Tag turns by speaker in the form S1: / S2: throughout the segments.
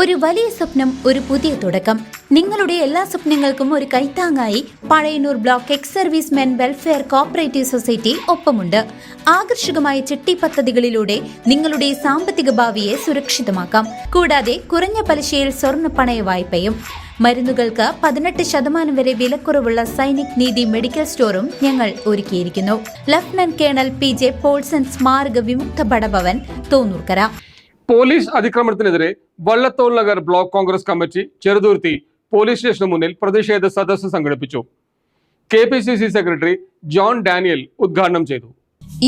S1: ഒരു വലിയ സ്വപ്നം, ഒരു പുതിയ തുടക്കം. നിങ്ങളുടെ എല്ലാ സ്വപ്നങ്ങൾക്കും ഒരു കൈത്താങ്ങായി Pazhayannur block ex servicemen welfare cooperative society ഒപ്പമുണ്ട്. ആകർഷകമായ ചിട്ടി പദ്ധതികളിലൂടെ നിങ്ങളുടെ സാമ്പത്തിക ഭാവിയെ സുരക്ഷിതമാക്കാം. കൂടാതെ കുറഞ്ഞ പലിശയിൽ സ്വർണ്ണ പണയ വായ്പയും. മരുന്നുകൾക്ക് 18% വരെ വിലക്കുറവുള്ള സൈനിക് നീതി മെഡിക്കൽ സ്റ്റോറും ഞങ്ങൾ ഒരുക്കിയിരിക്കുന്നു. ലഫ്റ്റനന്റ് കേണൽ PJ പോൾസൺ സ്മാരക വിമുക്ത ഭടഭവൻ, തോന്നൂർക്കര.
S2: പോലീസ് അതിക്രമണത്തിനെതിരെ Vallathol Nagar block Congress committee Cheruthuruthy police സ്റ്റേഷന് മുന്നിൽ പ്രതിഷേധ സദസ്സ് സംഘടിപ്പിച്ചു. KPCC സെക്രട്ടറി ജോൺ ഡാനിയൽ ഉദ്ഘാടനം ചെയ്തു.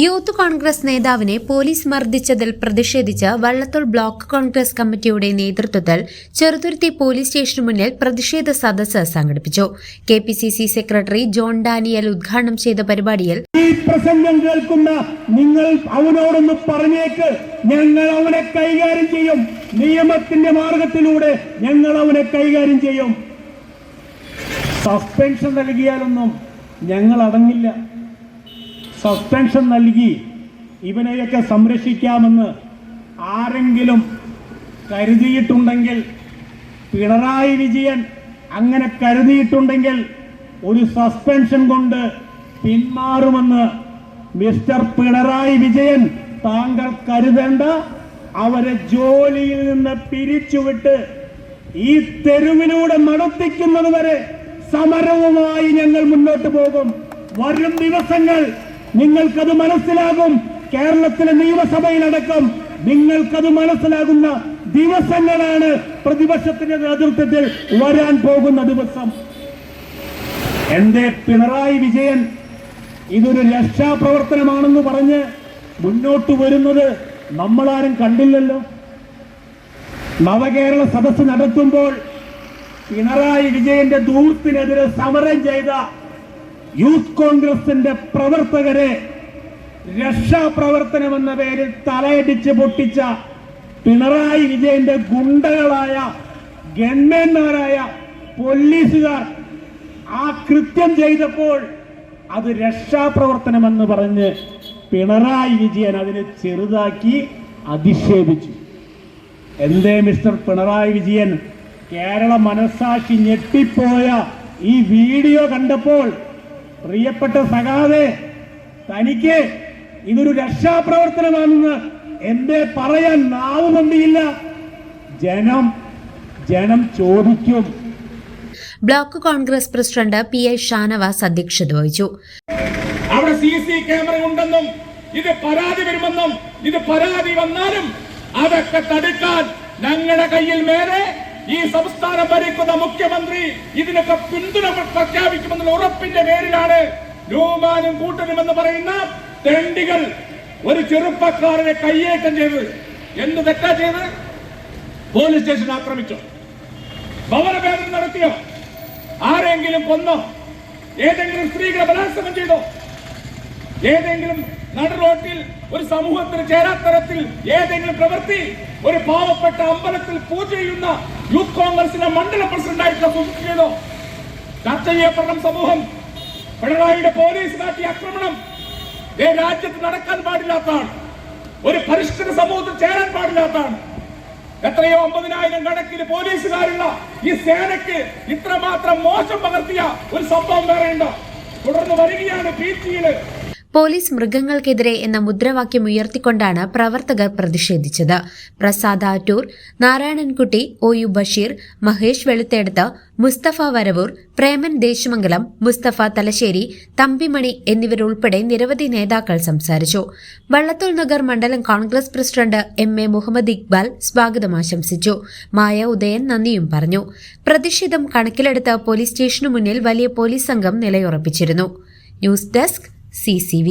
S1: യൂത്ത് കോൺഗ്രസ് നേതാവിനെ പോലീസ് മർദ്ദിച്ചതിൽ പ്രതിഷേധിച്ച് വള്ളത്തോൾ ബ്ലോക്ക് കോൺഗ്രസ് കമ്മിറ്റിയുടെ നേതൃത്വത്തിൽ ചെറുതുരുത്തി പോലീസ് സ്റ്റേഷന് മുന്നിൽ പ്രതിഷേധ സദസ്സ് സംഘടിപ്പിച്ചു. KPCC സെക്രട്ടറി ജോൺ ഡാനിയൽ ഉദ്ഘാടനം ചെയ്ത പരിപാടിയിൽ
S3: ഈ പ്രസംഗം കേൾക്കുന്ന നിങ്ങൾ അവനോടൊന്ന് പറഞ്ഞേക്ക്, ഞങ്ങൾ അവനെ കൈകാര്യം ചെയ്യും, നിയമത്തിന്റെ മാർഗത്തിലൂടെ ഞങ്ങൾ അവനെ കൈകാര്യം ചെയ്യും. സസ്പെൻഷൻ നൽകിയാലൊന്നും ഞങ്ങൾ അടങ്ങില്ല. സസ്പെൻഷൻ നൽകി ഇവനെയൊക്കെ സംരക്ഷിക്കാമെന്ന് ആരെങ്കിലും കരുതിയിട്ടുണ്ടെങ്കിൽ, പിണറായി വിജയൻ അങ്ങനെ കരുതിയിട്ടുണ്ടെങ്കിൽ ഒരു സസ്പെൻഷൻ കൊണ്ട് പിന്മാറുമെന്ന് മിസ്റ്റർ പിണറായി വിജയൻ താങ്കൾ കരുതേണ്ട. അവരെ ജോലിയിൽ നിന്ന് പിരിച്ചുവിട്ട് ഈ തെരുവിലൂടെ നടത്തിക്കുന്നത് വരെ സമരവുമായി ഞങ്ങൾ മുന്നോട്ട് പോകും. വരും ദിവസങ്ങൾ നിങ്ങൾക്കത് മനസ്സിലാകും. കേരളത്തിലെ നിയമസഭയിലടക്കം നിങ്ങൾക്കത് മനസ്സിലാകുന്ന ദിവസങ്ങളാണ് പ്രതിപക്ഷത്തിന്റെ നേതൃത്വത്തിൽ വരാൻ പോകുന്ന ദിവസം. എന്റെ പിണറായി വിജയൻ ഇതൊരു രക്ഷാപ്രവർത്തനമാണെന്ന് പറഞ്ഞ് മുന്നോട്ട് വരുന്നത് നമ്മളാരും കണ്ടില്ലല്ലോ. നവകേരള സദസ്സ് നടത്തുമ്പോൾ പിണറായി വിജയന്റെ ദൂരത്തിനെതിരെ സമരം ചെയ്ത യൂത്ത് കോൺഗ്രസിന്റെ പ്രവർത്തകരെ രക്ഷാപ്രവർത്തനമെന്ന പേരിൽ തലയടിച്ച് പൊട്ടിച്ച പിണറായി വിജയന്റെ ഗുണ്ടകളായ ഗൺമാന്മാരായ പോലീസുകാർ ആ കൃത്യം ചെയ്തപ്പോൾ അത് രക്ഷാപ്രവർത്തനമെന്ന് പറഞ്ഞ് പിണറായി വിജയൻ അതിനെ ചെറുതാക്കി അധിക്ഷേപിച്ചു. എന്തേ മിസ്റ്റർ പിണറായി വിജയൻ, കേരള മനസ്സാക്ഷി ഞെട്ടിപ്പോയ ഈ വീഡിയോ കണ്ടപ്പോൾ പ്രിയപ്പെട്ട സഖാവേ, തനിക്ക് ഇതൊരു രക്ഷാപ്രവർത്തനമാണെന്ന് എന്തേ പറയാൻ നാവ് ബന്ധിയില്ല? ജനം ചോദിക്കും.
S1: Block Congress president PI Shanavas അധ്യക്ഷത വഹിച്ചു.
S4: അവിടെ CC ക്യാമറ ഉണ്ടെന്നും ഇത് പരാതി വരുമെന്നും ഇത് പരാതി വന്നാലും അതൊക്കെ തടുക്കാൻ ഞങ്ങളുടെ കയ്യിൽ മേലെ ഈ സംസ്ഥാനം ഭരിക്കുന്ന മുഖ്യമന്ത്രി ഇതിനൊക്കെ പിന്തുണ പ്രഖ്യാപിക്കുമെന്നുള്ള ഉറപ്പിന്റെ പേരിലാണ് ന്യൂമാനും കൂട്ടനും എന്ന് പറയുന്ന തെണ്ടികൾ ഒരു ചെറുപ്പക്കാരനെ കയ്യേറ്റം ചെയ്തത്. എന്ത് തെറ്റാ ചെയ്ത്? പോലീസ് സ്റ്റേഷൻ ആക്രമിച്ചോ? ഭവനഭേദനം നടത്തിയോ? ആരെങ്കിലും കൊന്നോ? ഏതെങ്കിലും സ്ത്രീകളെ ബലാത്സംഗം ചെയ്തോ? ഏതെങ്കിലും നടുറോട്ടിൽ ഒരു സമൂഹത്തിന് ചേരാത്ത തരത്തിൽ ഏതെങ്കിലും പ്രവൃത്തി ഒരു പാവപ്പെട്ട അമ്പലത്തിൽ പൂജ ചെയ്യുന്ന യൂത്ത് കോൺഗ്രസിന്റെ മണ്ഡല പ്രസിഡന്റായിട്ടുള്ള സുഹൃത്ത് ചെയ്തോ? ചർച്ച ചെയ്യപ്പെടണം സമൂഹം. പിണറായിയുടെ പോലീസ് കാട്ടിയ ആക്രമണം രാജ്യത്ത് നടക്കാൻ പാടില്ലാത്തതാണ്. ഒരു പരിഷ്കൃത സമൂഹത്തിൽ ചേരാൻ പാടില്ലാത്തതാണ്. എത്രയോ 50,000 കണക്കിന് പോലീസുകാരുള്ള ഈ സേനയ്ക്ക് ഇത്രമാത്രം മോശം പകർത്തിയ ഒരു സംഭവം വേറെയുണ്ടോ? തുടർന്ന് വരികയാണ് പീച്ചിയില്.
S1: പോലീസ് മൃഗങ്ങൾക്കെതിരെ എന്ന മുദ്രാവാക്യം ഉയർത്തിക്കൊണ്ടാണ് പ്രവർത്തകർ പ്രതിഷേധിച്ചത്. പ്രസാദ് ആറ്റൂർ, നാരായണൻകുട്ടി, OU ബഷീർ, മഹേഷ് വെളുത്തേടത്ത്, മുസ്തഫ വരവൂർ, പ്രേമൻ ദേശമംഗലം, മുസ്തഫ തലശ്ശേരി, തമ്പിമണി എന്നിവരുൾപ്പെടെ നിരവധി നേതാക്കൾ സംസാരിച്ചു. വള്ളത്തോൾ നഗർ മണ്ഡലം കോൺഗ്രസ് പ്രസിഡന്റ് MA മുഹമ്മദ് ഇക്ബാൽ സ്വാഗതം ആശംസിച്ചു. മായ ഉദയൻ നന്ദിയും പറഞ്ഞു. പ്രതിഷേധം കണക്കിലെടുത്ത് പോലീസ് സ്റ്റേഷനു മുന്നിൽ വലിയ പോലീസ് സംഘം നിലയുറപ്പിച്ചിരുന്നു. News desk CCV.